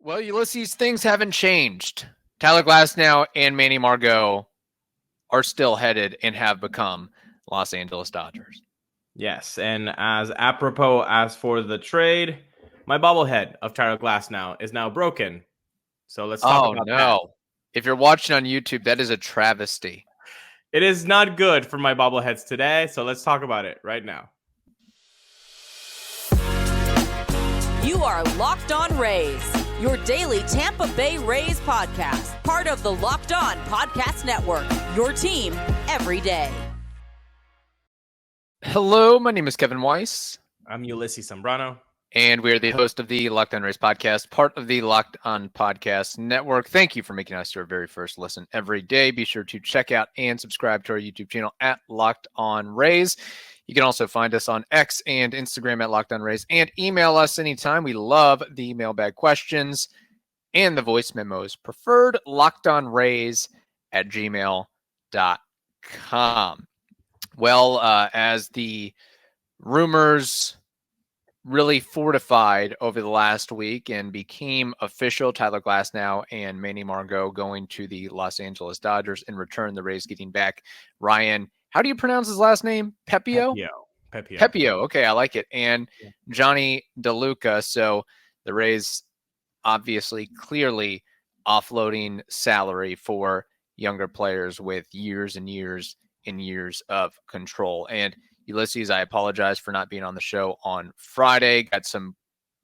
Well, Ulises, things haven't changed. Tyler Glasnow and Manny Margot are still headed and have become Los Angeles Dodgers. Yes, and as apropos as for the trade, my bobblehead of Tyler Glasnow is now broken. So let's talk about that. If you're watching on YouTube, that is a travesty. It is not good for my bobbleheads today, so let's talk about it right now. You are Locked On Rays, your daily Tampa Bay Rays podcast, part of the Locked On Podcast Network, your team every day. Hello, my name is Kevin Weiss. I'm Ulises Sambrano. And we are the host of the Locked On Rays podcast, part of the Locked On Podcast Network. Thank you for making us your very first listen every day. Be sure to check out and subscribe to our YouTube channel at Locked On Rays. You can also find us on X and Instagram at Locked On Rays and email us anytime. We love the mailbag questions and the voice memos. Preferred lockedonrays@gmail.com. Well, as the rumors really fortified over the last week and became official, Tyler Glasnow and Manny Margot going to the Los Angeles Dodgers. In return, the Rays getting back Ryan, how do you pronounce his last name? Pepiot? Pepiot. Okay, I like it. And Jonny DeLuca. So the Rays obviously clearly offloading salary for younger players with years and years and years of control. And Ulises, I apologize for not being on the show on Friday. Got some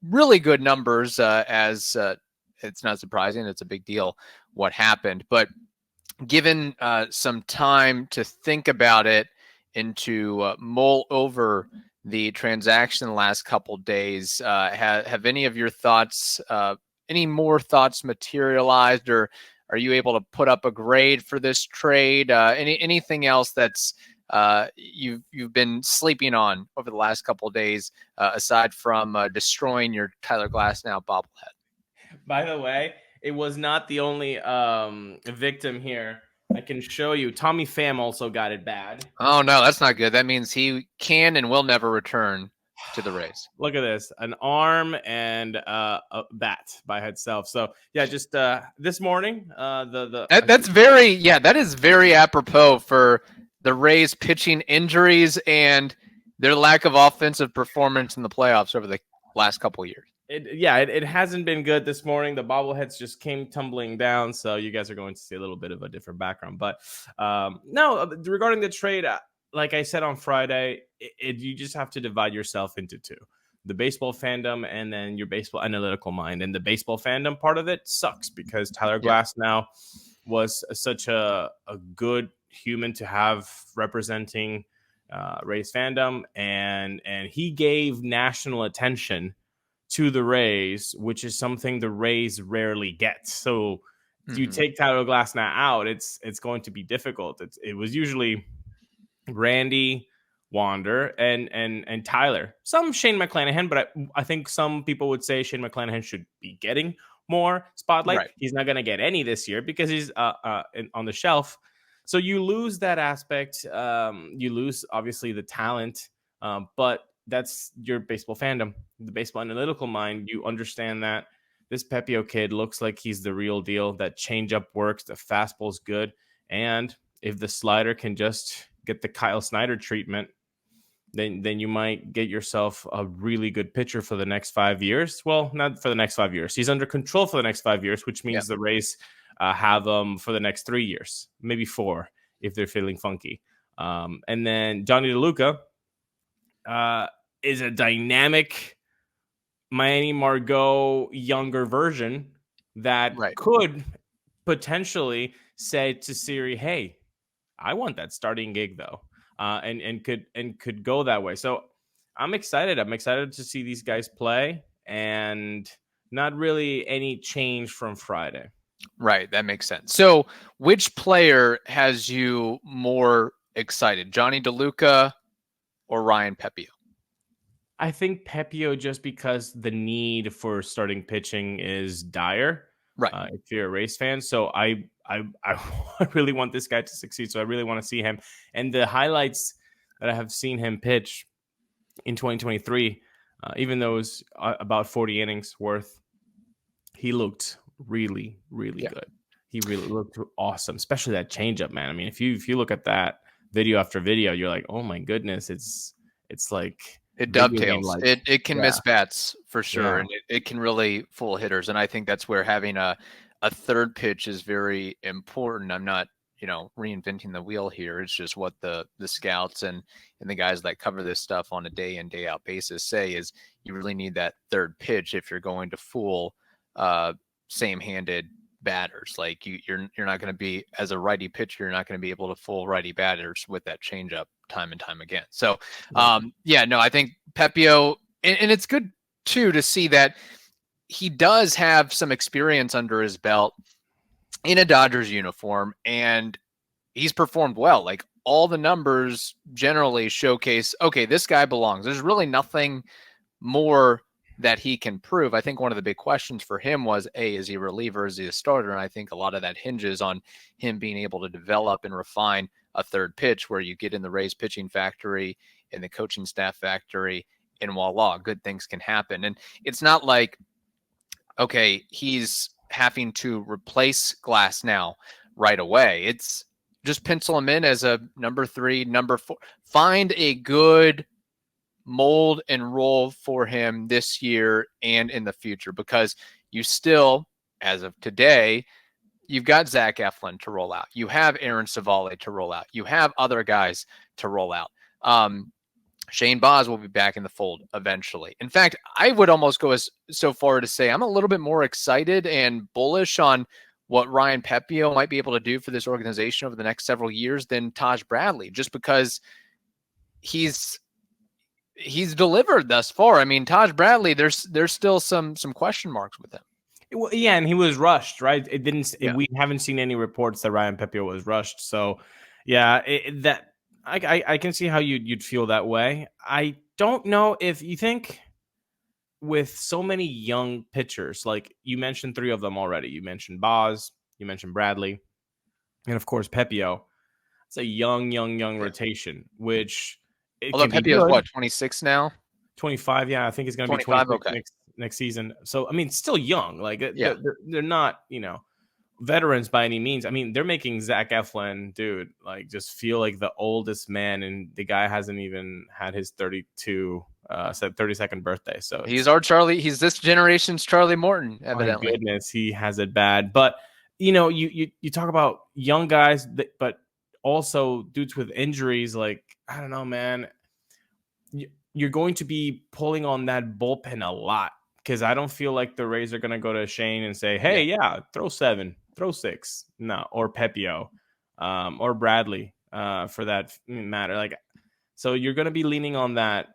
really good numbers as it's not surprising. It's a big deal what happened. But given some time to think about it and to mull over the transaction the last couple days, have any of your thoughts, any more thoughts materialized, or are you able to put up a grade for this trade? Anything else that's you've been sleeping on over the last couple of days, aside from destroying your Tyler Glasnow bobblehead? By the way, it was not the only victim here. I can show you. Tommy Pham also got it bad. Oh, no, that's not good. That means he can and will never return to the Rays. Look at this. An arm and a bat by itself. So, yeah, just this morning, that is very apropos for the Rays pitching injuries and their lack of offensive performance in the playoffs over the last couple of years. It hasn't been good this morning. The bobbleheads just came tumbling down, so you guys are going to see a little bit of a different background. But no, regarding the trade, like I said on Friday, you just have to divide yourself into two: the baseball fandom and then your baseball analytical mind. And the baseball fandom part of it sucks because Tyler Glasnow was such a good human to have representing Rays fandom, and he gave national attention to the Rays, which is something the Rays rarely get. So you take Tyler Glasnow out, it's going to be difficult. It was usually Randy, Wander, and Tyler. Some Shane McClanahan, but I think some people would say Shane McClanahan should be getting more spotlight. Right. He's not going to get any this year because he's on the shelf. So you lose that aspect. You lose, obviously, the talent, but that's your baseball fandom, the baseball analytical mind. You understand that this Pepiot kid looks like he's the real deal. That changeup works. The fastball's good. And if the slider can just get the Kyle Snyder treatment, then you might get yourself a really good pitcher for the next 5 years. Well, not for the next 5 years. He's under control for the next 5 years, which means the Rays have them for the next 3 years, maybe 4 if they're feeling funky. And then Jonny DeLuca is a dynamic Manny Margot younger version that could potentially say to Siri, "Hey, I want that starting gig though," and could go that way. So I'm excited. I'm excited to see these guys play, and not really any change from Friday. Right, that makes sense. So, which player has you more excited, Jonny DeLuca or Ryan Pepiot? I think Pepiot, just because the need for starting pitching is dire. Right. If you're a Rays fan, so I really want this guy to succeed. So I really want to see him. And the highlights that I have seen him pitch in 2023, even though it was about 40 innings worth, he looked really, really good. He really looked awesome, especially that changeup, man. I mean, if you look at that video after video, you're like, oh my goodness, it's like It video game dovetails. like. It can miss bats for sure, Yeah. and it can really fool hitters. And I think that's where having a third pitch is very important. I'm not, reinventing the wheel here. It's just what the scouts and the guys that cover this stuff on a day in, day out basis say is you really need that third pitch if you're going to fool same-handed batters. Like you're not going to be, as a righty pitcher, you're not going to be able to fool righty batters with that changeup time and time again. So I think Pepiot, and it's good too to see that he does have some experience under his belt in a Dodgers uniform, and he's performed well. Like all the numbers generally showcase, okay, this guy belongs. There's really nothing more that he can prove. I think one of the big questions for him was, is he a reliever? Is he a starter? And I think a lot of that hinges on him being able to develop and refine a third pitch where you get in the Rays pitching factory, in the coaching staff factory, and voila, good things can happen. And it's not like, okay, he's having to replace Glasnow right away. It's just pencil him in as a number 3, number 4. Find a good mold and role for him this year and in the future, because you still, as of today, you've got Zach Eflin to roll out. You have Aaron Savale to roll out. You have other guys to roll out. Shane Baz will be back in the fold eventually. In fact, I would almost go so far to say I'm a little bit more excited and bullish on what Ryan Pepiot might be able to do for this organization over the next several years than Taj Bradley, just because he's delivered thus far. I mean, Taj Bradley, there's still some question marks with him. Well, yeah, and he was rushed, right? We haven't seen any reports that Ryan Pepiot was rushed. So, yeah, I can see how you'd feel that way. I don't know if you think with so many young pitchers, like you mentioned 3 of them already. You mentioned Baz, you mentioned Bradley, and of course Pepiot. It's a young rotation, which although Pepiot's what, 26 now? 25, yeah, I think it's going to be 25 next season. So I mean, still young. Like they're not, veterans by any means. I mean, they're making Zach Eflin, dude, like just feel like the oldest man, and the guy hasn't even had his 32nd birthday. So he's our Charlie. He's this generation's Charlie Morton, evidently. My goodness, he has it bad. But you talk about young guys, but also dudes with injuries. Like, I don't know, man. You're going to be pulling on that bullpen a lot, because I don't feel like the Rays are going to go to Shane and say, hey, throw 7, throw 6. No, or Pepiot, or Bradley, for that matter. Like, so you're going to be leaning on that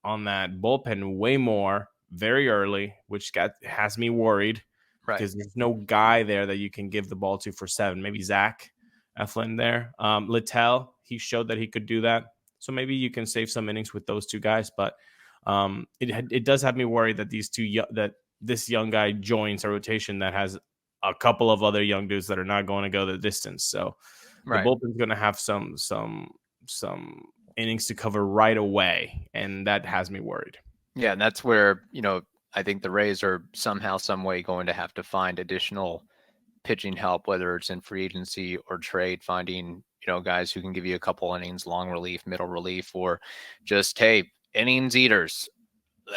bullpen way more very early, which has me worried, because there's no guy there that you can give the ball to for 7. Maybe Zach Eflin there. Littell, he showed that he could do that. So maybe you can save some innings with those 2 guys, but it does have me worried that this young guy joins a rotation that has a couple of other young dudes that are not going to go the distance. So the bullpen's going to have some innings to cover right away, and that has me worried. Yeah, and that's where I think the Rays are somehow, some way going to have to find additional pitching help, whether it's in free agency or trade, finding guys who can give you a couple innings, long relief, middle relief, or just, hey, innings eaters.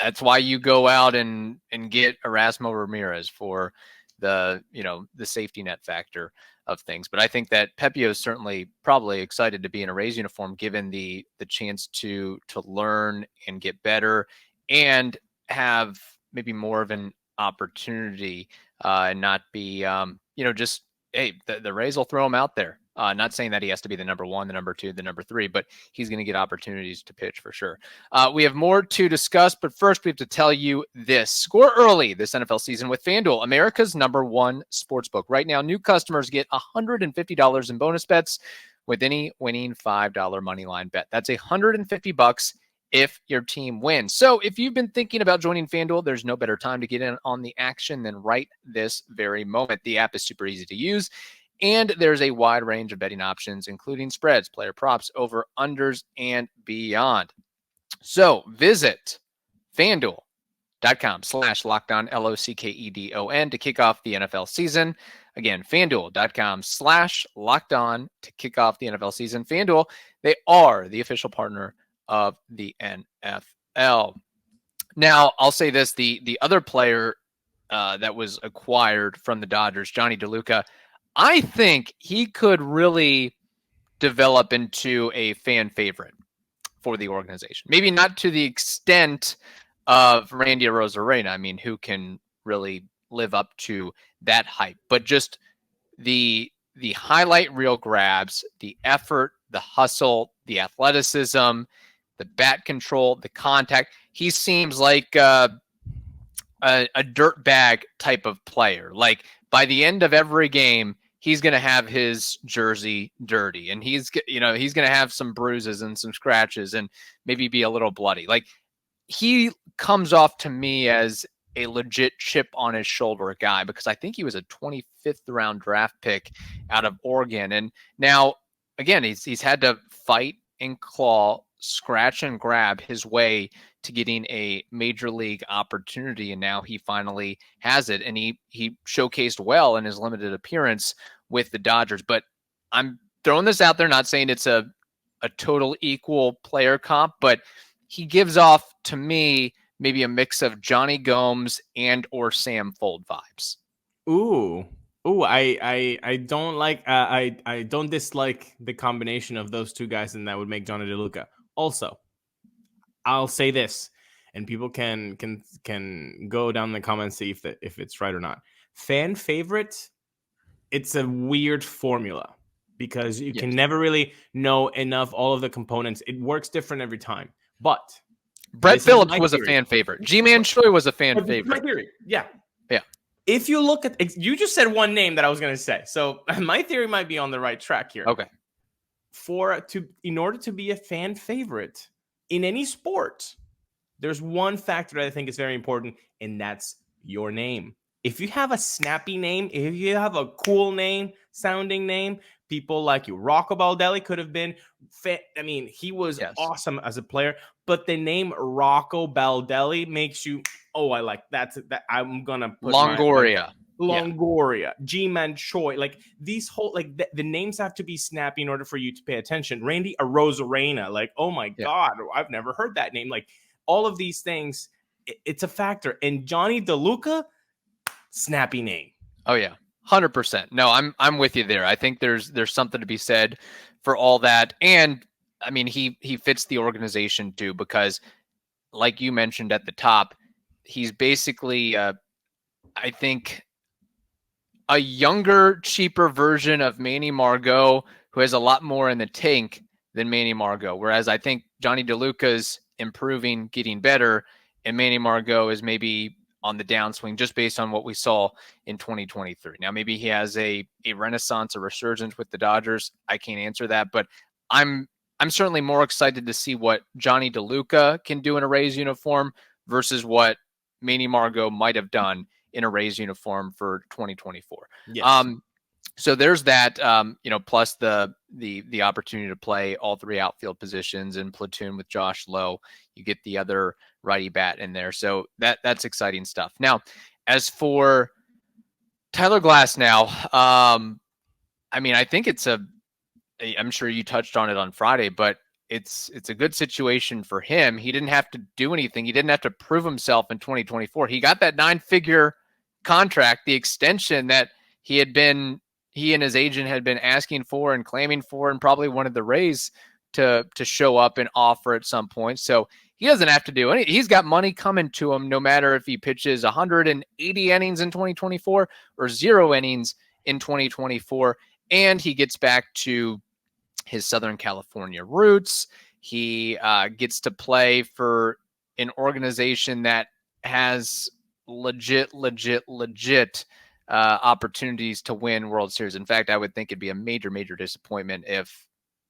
That's why you go out and get Erasmo Ramirez for the safety net factor of things. But I think that Pepiot is certainly probably excited to be in a Rays uniform, given the chance to learn and get better and have maybe more of an opportunity, and not be just, hey, the Rays will throw him out there. Not saying that he has to be the number 1, the number 2, the number 3, but he's going to get opportunities to pitch for sure. We have more to discuss, but first we have to tell you this. Score early this NFL season with FanDuel, America's #1 sportsbook. Right now, new customers get $150 in bonus bets with any winning $5 moneyline bet. That's $150 if your team wins. So if you've been thinking about joining FanDuel, there's no better time to get in on the action than right this very moment. The app is super easy to use, and there's a wide range of betting options, including spreads, player props, over, unders, and beyond. So visit FanDuel FanDuel.com/LockedOn, LOCKEDON to kick off the NFL season. Again, FanDuel.com/LockedOn to kick off the NFL season. FanDuel, they are the official partner of the NFL. Now, I'll say this, the other player that was acquired from the Dodgers, Jonny DeLuca, I think he could really develop into a fan favorite for the organization. Maybe not to the extent of Randy Arozarena. I mean, who can really live up to that hype? But just the highlight reel grabs, the effort, the hustle, the athleticism, the bat control, the contact. He seems like a dirt bag type of player. Like by the end of every game, he's going to have his jersey dirty, and he's going to have some bruises and some scratches and maybe be a little bloody. Like he comes off to me as a legit chip on his shoulder guy, because I think he was a 25th round draft pick out of Oregon. And now again, he's had to fight and claw, scratch and grab his way to getting a major league opportunity, and now he finally has it, and he showcased well in his limited appearance with the Dodgers. But I'm throwing this out there, not saying it's a total equal player comp, but he gives off to me maybe a mix of Johnny Gomes and or Sam Fold vibes. Ooh, I don't like I don't dislike the combination of those two guys, and that would make Jonny DeLuca. Also, I'll say this, and people can go down in the comments, see if it's right or not. Fan favorite, it's a weird formula because you can never really know enough all of the components. It works different every time. But Brett Phillips was a fan favorite. G-Man Choi was a fan favorite. My theory. Yeah. Yeah. If you look at, you just said one name that I was going to say. So my theory might be on the right track here. Okay. In order to be a fan favorite in any sport, there's one factor that I think is very important, and that's your name. If you have a snappy name, if you have a cool name, sounding name, people like you. Rocco Baldelli could have been, he was awesome as a player, but the name Rocco Baldelli makes you, I like that. I'm going to put Longoria. G-Man Choi, like these whole, like the names have to be snappy in order for you to pay attention. Randy Arozarena, like, oh my God, I've never heard that name. Like all of these things, it's a factor. And Jonny DeLuca, snappy name. Oh yeah, 100%. No, I'm with you there. I think there's something to be said for all that, and I mean he fits the organization too, because like you mentioned at the top, he's basically I think a younger, cheaper version of Manny Margot, who has a lot more in the tank than Manny Margot. Whereas I think Jonny DeLuca's improving, getting better, and Manny Margot is maybe on the downswing just based on what we saw in 2023. Now, maybe he has a renaissance, a resurgence with the Dodgers. I can't answer that, but I'm certainly more excited to see what Jonny DeLuca can do in a Rays uniform versus what Manny Margot might have done in a Rays uniform for 2024. Yes. So there's that, plus the opportunity to play all three outfield positions in platoon with Josh Lowe. You get the other righty bat in there. So that's exciting stuff. Now, as for Tyler Glasnow, I think I'm sure you touched on it on Friday, but it's a good situation for him. He didn't have to do anything. He didn't have to prove himself in 2024. He got that 9-figure contract, the extension that he and his agent had been asking for and claiming for, and probably wanted the Rays to show up and offer at some point. So he doesn't have to do anything. He's got money coming to him no matter if he pitches 180 innings in 2024 or 0 innings in 2024. And he gets back to his Southern California roots. He gets to play for an organization that has legit opportunities to win World Series. In fact, I would think it'd be a major disappointment if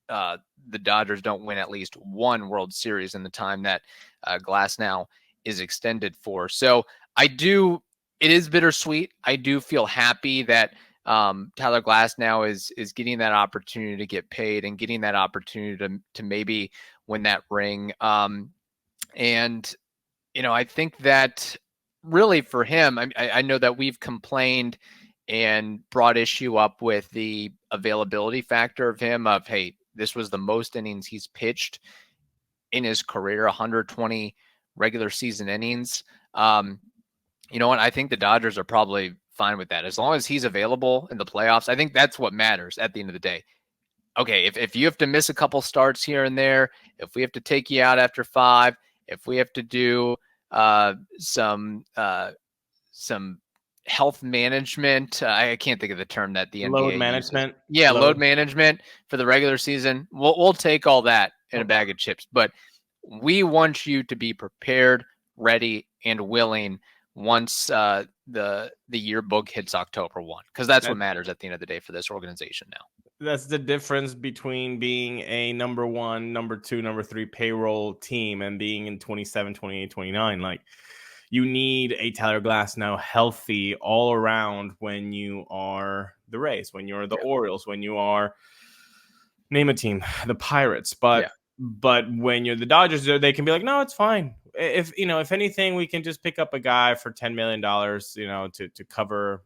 the Dodgers don't win at least one World Series in the time that Glasnow is extended for. So it is bittersweet. I do feel happy that Tyler Glasnow is getting that opportunity to get paid and getting that opportunity to maybe win that ring. And I think that really for him, I know that we've complained and brought issue up with the availability factor of him of, hey, this was the most innings he's pitched in his career, 120 regular season innings. You know what? I think the Dodgers are probably fine with that. As long as he's available in the playoffs, I think that's what matters at the end of the day. Okay, if you have to miss a couple starts here and there, if we have to take you out after 5, if we have to do some health management, I can't think of the term that the Load NBA management. uses. Yeah, load management for the regular season. We'll take all that in a bag of chips, but we want you to be prepared, ready, and willing once the yearbook hits October 1, because that's what matters at the end of the day for this organization now. That's the difference between being a number 1, number 2, number 3 payroll team and being in 27, 28, 29. Like, you need a Tyler Glasnow healthy all around when you are the Rays, when you're the Orioles, when you are, name a team, the Pirates. But when you're the Dodgers, they can be like, no, it's fine. If anything, we can just pick up a guy for $10 million, to cover,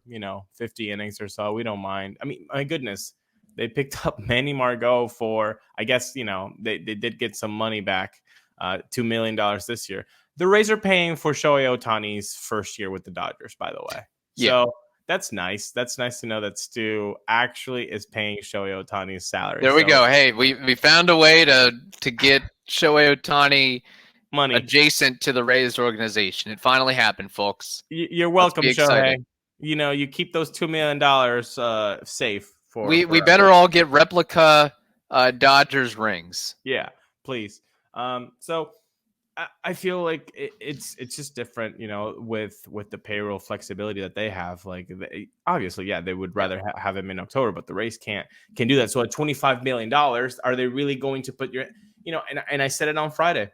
50 innings or so. We don't mind. I mean, my goodness. They picked up Manny Margot for, I guess, they did get some money back, $2 million this year. The Rays are paying for Shohei Ohtani's first year with the Dodgers, by the way. Yeah. So that's nice. That's nice to know that Stu actually is paying Shohei Ohtani's salary. There we go. Hey, we found a way to get Shohei Ohtani money adjacent to the Rays organization. It finally happened, folks. You're welcome, Shohei. You keep those $2 million safe. We better all get replica Dodgers rings. Yeah, please. So I feel like it's just different, with the payroll flexibility that they have. Like, obviously, they would rather have him in October, but the Rays can do that. So at $25 million, are they really going to put and I said it on Friday,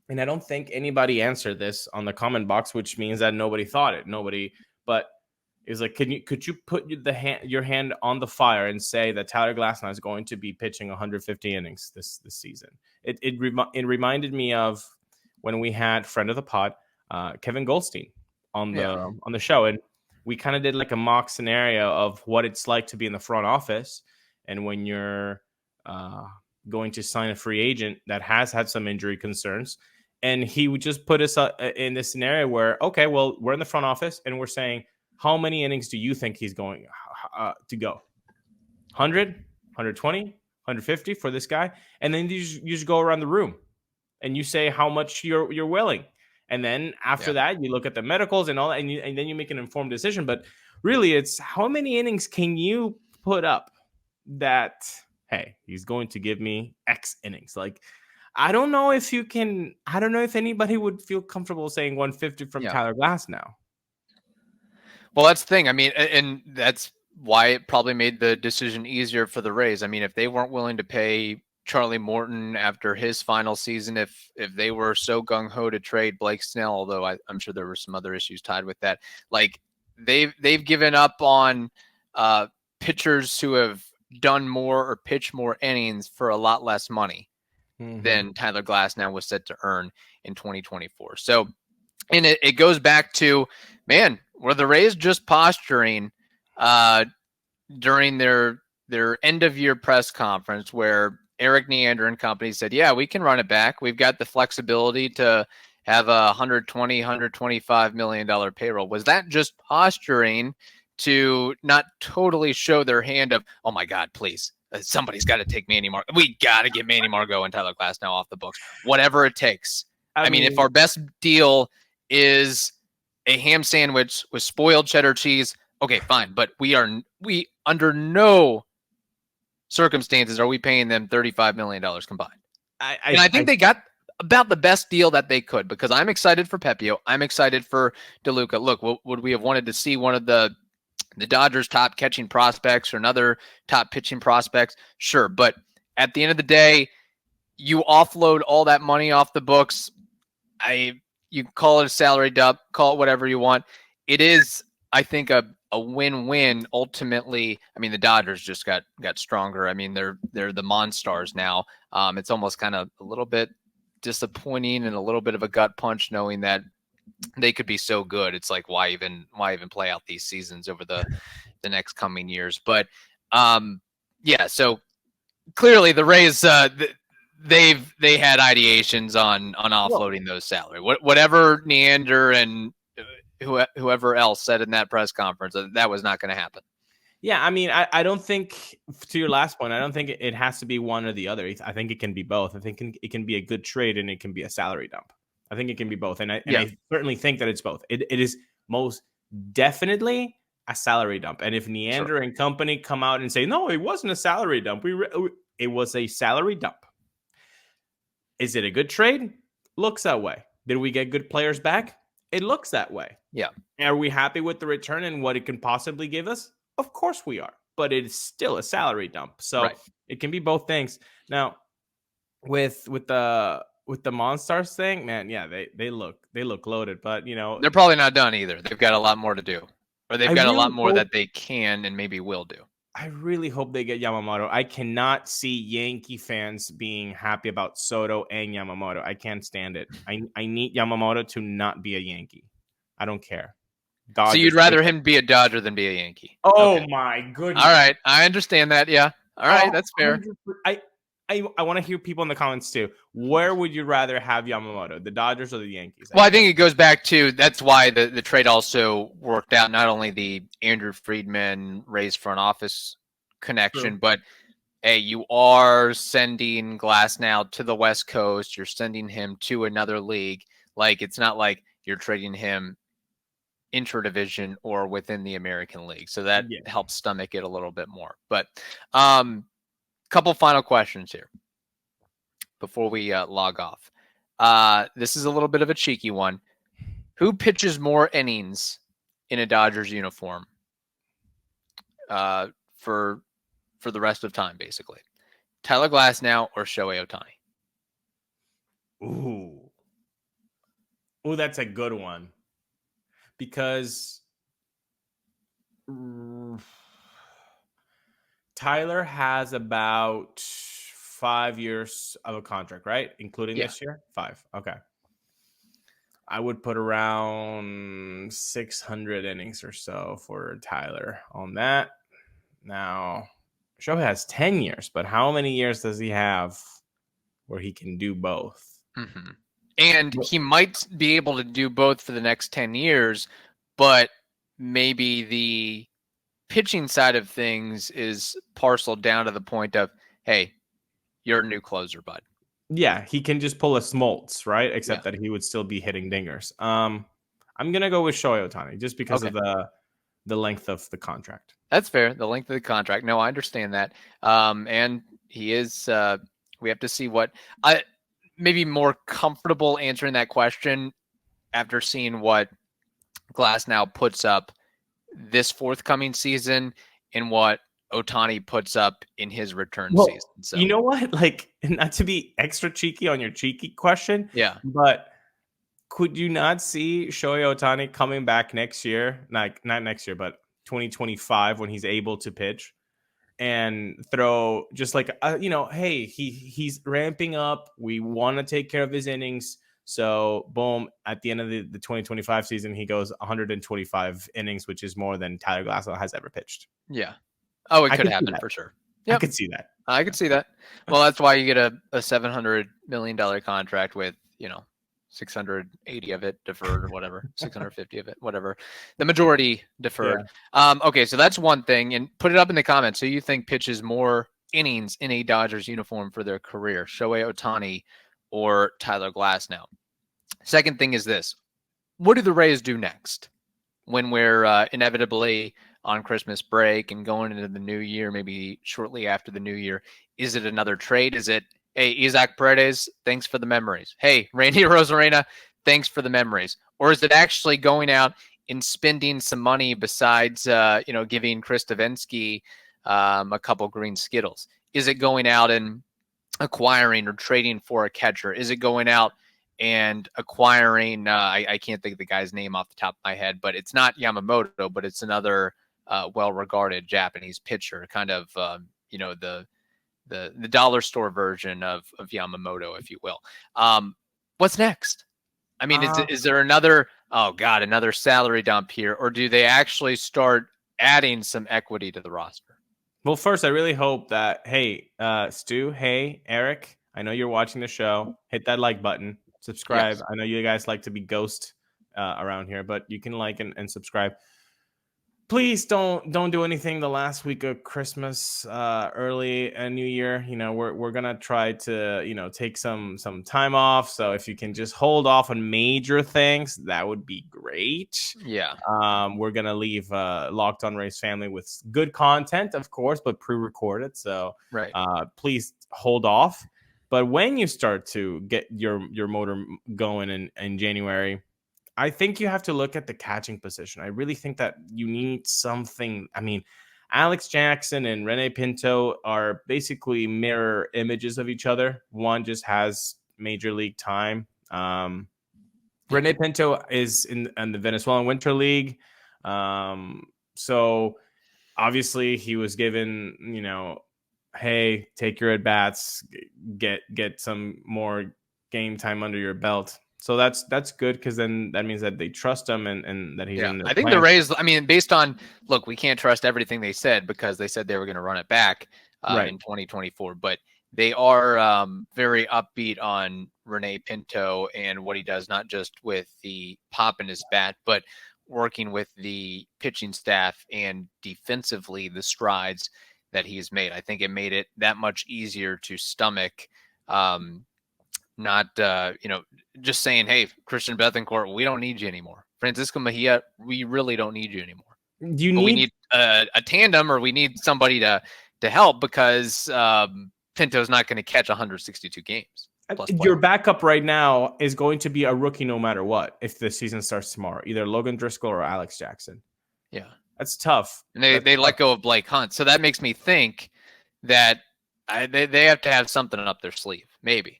and I don't think anybody answered this on the comment box, which means that nobody thought it. But it was like, could you put your hand on the fire and say that Tyler Glasnow is going to be pitching 150 innings this season? It reminded me of when we had friend of the pod, Kevin Goldstein on the show, and we kind of did like a mock scenario of what it's like to be in the front office, and when you're going to sign a free agent that has had some injury concerns. And he would just put us in this scenario where, okay, well, we're in the front office and we're saying, how many innings do you think he's going to go? 100, 120, 150 for this guy? And then you just go around the room and you say how much you're willing. And then after that, you look at the medicals and all that, and then you make an informed decision. But really, it's how many innings can you put up that, hey, he's going to give me X innings? Like, I don't know if you can. I don't know if anybody would feel comfortable saying 150 from Tyler Glasnow. Well, that's the thing. I mean, and that's why it probably made the decision easier for the Rays. I mean, if they weren't willing to pay Charlie Morton after his final season, if they were so gung-ho to trade Blake Snell, although I'm sure there were some other issues tied with that, like they've given up on pitchers who have done more or pitched more innings for a lot less money than Tyler Glasnow was set to earn in 2024. So, and it goes back to, man, were the Rays just posturing during their end of year press conference where Eric Neander and company said, yeah, we can run it back. We've got the flexibility to have a $125 million payroll. Was that just posturing to not totally show their hand of, oh my God, please, somebody's got to take Manny Margot. We got to get Manny Margot and Tyler Glasnow off the books, whatever it takes. I mean, if our best deal is a ham sandwich with spoiled cheddar cheese, okay, fine. But we under no circumstances are we paying them $35 million combined. I think they got about the best deal that they could, because I'm excited for Pepiot. I'm excited for DeLuca. Look, would we have wanted to see one of the Dodgers' top catching prospects or another top pitching prospects? Sure. But at the end of the day, you offload all that money off the books. You call it a salary dump, call it whatever you want. It is, I think, a win-win ultimately. I mean, the Dodgers just got stronger. I mean, they're the Monstars now. It's almost kind of a little bit disappointing and a little bit of a gut punch knowing that they could be so good. It's like, why even play out these seasons over the next coming years? But yeah, so clearly the Rays, they had ideations on offloading those salary. Whatever Neander and whoever else said in that press conference, that was not going to happen. Yeah, I mean, I don't think, to your last point, I don't think it has to be one or the other. I think it can be both. I think it can be a good trade and it can be a salary dump. I think it can be both. And I certainly think that it's both. It is most definitely a salary dump. And if Neander and company come out and say, no, it wasn't a salary dump. It was a salary dump. Is it a good trade? Looks that way. Did we get good players back? It looks that way. Yeah. Are we happy with the return and what it can possibly give us? Of course we are, but it's still a salary dump. So it can be both things. Now, with the Monstars thing, man, yeah, they look loaded, but they're probably not done either. They've got a lot more to do, or they've got a lot more that they can and maybe will do. I really hope they get Yamamoto. I cannot see Yankee fans being happy about Soto and Yamamoto. I can't stand it. I need Yamamoto to not be a Yankee. I don't care. Dodgers, so you'd rather him be a Dodger than be a Yankee? Oh, my goodness. All right. I understand that. Yeah. All right. That's fair. I want to hear people in the comments too. Where would you rather have Yamamoto, the Dodgers or the Yankees? Well, I think it goes back to that's why the trade also worked out. Not only the Andrew Friedman Rays front office connection, but hey, you are sending Glasnow to the West Coast. You're sending him to another league. Like, it's not like you're trading him intra-division or within the American League. So that helps stomach it a little bit more. But couple final questions here before we log off. This is a little bit of a cheeky one. Who pitches more innings in a Dodgers uniform for the rest of time, basically? Tyler Glasnow or Shohei Ohtani? Ooh, that's a good one. Because Tyler has about 5 years of a contract, right? Including this year? 5. Okay. I would put around 600 innings or so for Tyler on that. Now, Shohei has 10 years, but how many years does he have where he can do both? Mm-hmm. And he might be able to do both for the next 10 years, but maybe the pitching side of things is parceled down to the point of, hey, you're a new closer, bud. Yeah, he can just pull a Smoltz, right? Except that he would still be hitting dingers. I'm going to go with Shohei Ohtani just because of the length of the contract. That's fair, the length of the contract. No, I understand that. And he is we have to see what maybe more comfortable answering that question after seeing what Glasnow puts up this forthcoming season and what Ohtani puts up in his return season. So you know what? Like, not to be extra cheeky on your cheeky question, but could you not see Shohei Ohtani coming back next year? Like, not next year, but 2025 when he's able to pitch and throw just like, hey, he's ramping up. We want to take care of his innings. So, boom, at the end of the 2025 season, he goes 125 innings, which is more than Tyler Glasnow has ever pitched. Yeah. Oh, it could happen for sure. Yep. I could see that. I could see that. Well, that's why you get a $700 million contract with, 680 of it deferred or whatever, 650 of it, whatever. The majority deferred. Yeah. Okay, so that's one thing. And put it up in the comments. So you think pitches more innings in a Dodgers uniform for their career, Shohei Ohtani or Tyler Glasnow? Second thing is this. What do the Rays do next when we're inevitably on Christmas break and going into the new year, maybe shortly after the new year? Is it another trade? Is it, hey, Isaac Paredes, thanks for the memories. Hey, Randy Rosarena, thanks for the memories. Or is it actually going out and spending some money besides, giving Chris Davinsky a couple green Skittles? Is it going out and acquiring or trading for a catcher? Is it going out and acquiring, I can't think of the guy's name off the top of my head, but it's not Yamamoto, but it's another well-regarded Japanese pitcher, kind of, the dollar store version of Yamamoto, if you will. What's next? I mean, is there another salary dump here, or do they actually start adding some equity to the roster? Well, first, I really hope that, hey, Stu, hey, Eric, I know you're watching the show. Hit that like button, subscribe. Yes. I know you guys like to be ghost around here, but you can like and subscribe. Please don't do anything the last week of Christmas, early New Year. We're gonna try to take some time off. So if you can just hold off on major things, that would be great. Yeah. We're gonna leave Locked On Rays family with good content, of course, but pre-recorded. So right. Please hold off. But when you start to get your motor going in January, I think you have to look at the catching position. I really think that you need something. I mean, Alex Jackson and Rene Pinto are basically mirror images of each other. One just has major league time. Rene Pinto is in the Venezuelan Winter League. So obviously he was given, hey, take your at-bats, get some more game time under your belt. So that's good, because then that means that they trust him and that he's in the I think plan. the Rays, I mean, based on, look, we can't trust everything they said because they said they were going to run it back in 2024, but they are very upbeat on Rene Pinto and what he does, not just with the pop in his bat, but working with the pitching staff and defensively the strides that he's made. I think it made it that much easier to stomach not just saying, hey, Christian Bethancourt, we don't need you anymore. Francisco Mejia, we really don't need you anymore. We need a tandem, or we need somebody to help, because Pinto's not going to catch 162 games. Your backup right now is going to be a rookie no matter what if the season starts tomorrow, either Logan Driscoll or Alex Jackson. Yeah. That's tough. And they let go of Blake Hunt. So that makes me think that they have to have something up their sleeve, maybe.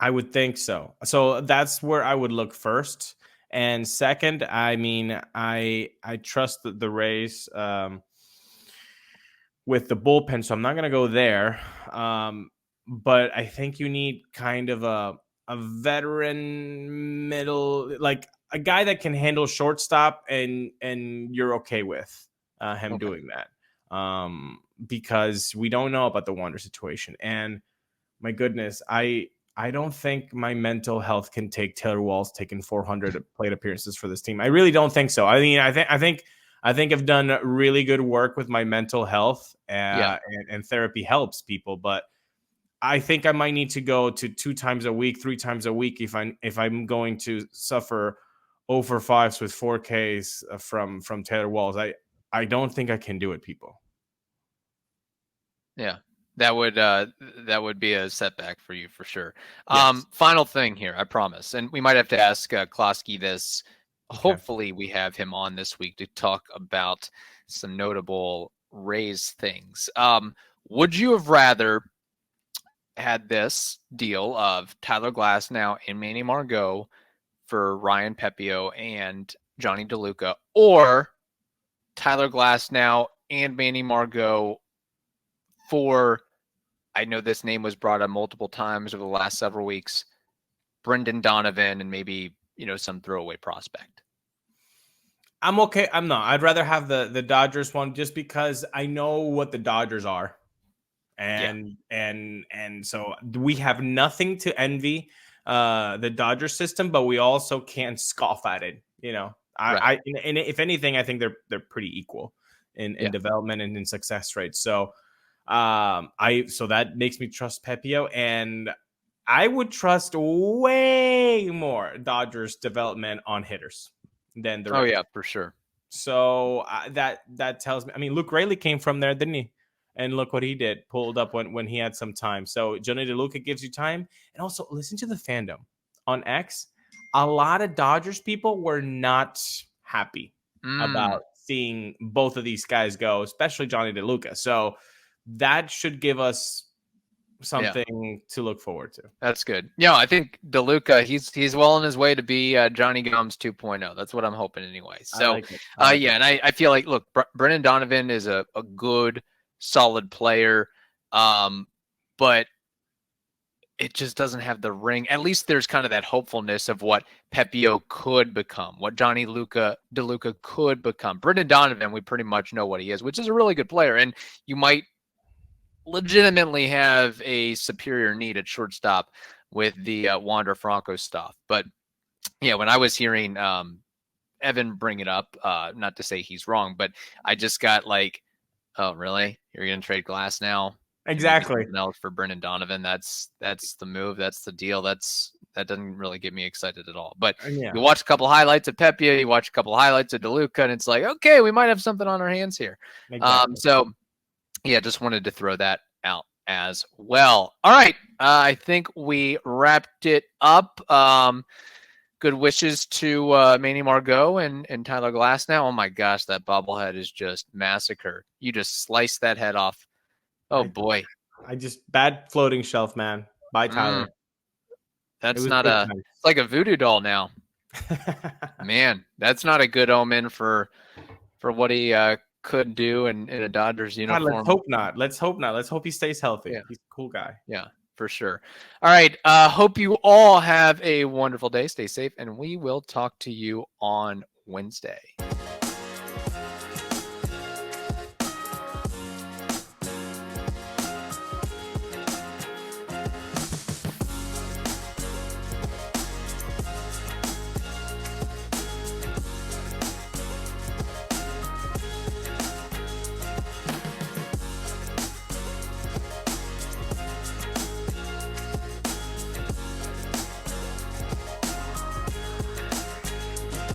I would think so. So that's where I would look first. And second, I mean, I trust the Rays with the bullpen, so I'm not going to go there. But I think you need kind of a veteran middle, like a guy that can handle shortstop, and you're okay with him doing that. Because we don't know about the Wander situation. And my goodness, I don't think my mental health can take Taylor Walls taking 400 plate appearances for this team. I really don't think so. I mean, I think I've done really good work with my mental health, and therapy helps people. But I think I might need to go to 2 times a week, 3 times a week if I'm going to suffer 0 for 5s with 4 Ks from Taylor Walls. I don't think I can do it, people. Yeah. That would be a setback for you for sure. Yes. Final thing here, I promise, and we might have to ask Klosky this. Okay. Hopefully, we have him on this week to talk about some notable Rays things. Would you have rather had this deal of Tyler Glasnow and Manny Margot for Ryan Pepiot and Jonny DeLuca, or Tyler Glasnow and Manny Margot for, I know this name was brought up multiple times over the last several weeks, Brendan Donovan and maybe, some throwaway prospect? I'm okay. I'm not. I'd rather have the Dodgers one, just because I know what the Dodgers are. And so we have nothing to envy the Dodgers system, but we also can't scoff at it. Right. And if anything, I think they're pretty equal in development and in success rate. So so that makes me trust Pepiot, and I would trust way more Dodgers development on hitters than the Rays. Oh yeah, for sure. So that tells me. I mean, Luke Raley came from there, didn't he? And look what he did, pulled up when he had some time. So Jonny DeLuca gives you time. And also listen to the fandom on X. A lot of Dodgers people were not happy about seeing both of these guys go, especially Jonny DeLuca. So that should give us something to look forward to. That's good. Yeah, I think DeLuca, he's well on his way to be Johnny Gomes 2.0. That's what I'm hoping anyway. So, and I feel like, look, Brendan Donovan is a good, solid player. but it just doesn't have the ring. At least there's kind of that hopefulness of what Pepiot could become, what Jonny DeLuca could become. Brendan Donovan, we pretty much know what he is, which is a really good player. And you might legitimately have a superior need at shortstop with the Wander Franco stuff. But yeah, when I was hearing Evan bring it up, not to say he's wrong, but I just got like, oh, really? You're going to trade Glasnow? Exactly. Else for Brendan Donovan. That's the move. That's the deal. That doesn't really get me excited at all. But you watch a couple highlights of Pepiot, you watch a couple highlights of DeLuca, and it's like, okay, we might have something on our hands here. Exactly. So yeah, just wanted to throw that out as well. All right. I think we wrapped it up. Good wishes to Manny Margot and Tyler Glasnow. Oh my gosh, that bobblehead is just massacred. You just sliced that head off. Oh boy. I just bad floating shelf, man. Bye, Tyler. That's not it's like a voodoo doll now. Man, that's not a good omen for what he could do in a Dodgers uniform. God, let's hope not. Let's hope he stays healthy. Yeah. He's a cool guy. Yeah, for sure. All right. Hope you all have a wonderful day. Stay safe, and we will talk to you on Wednesday.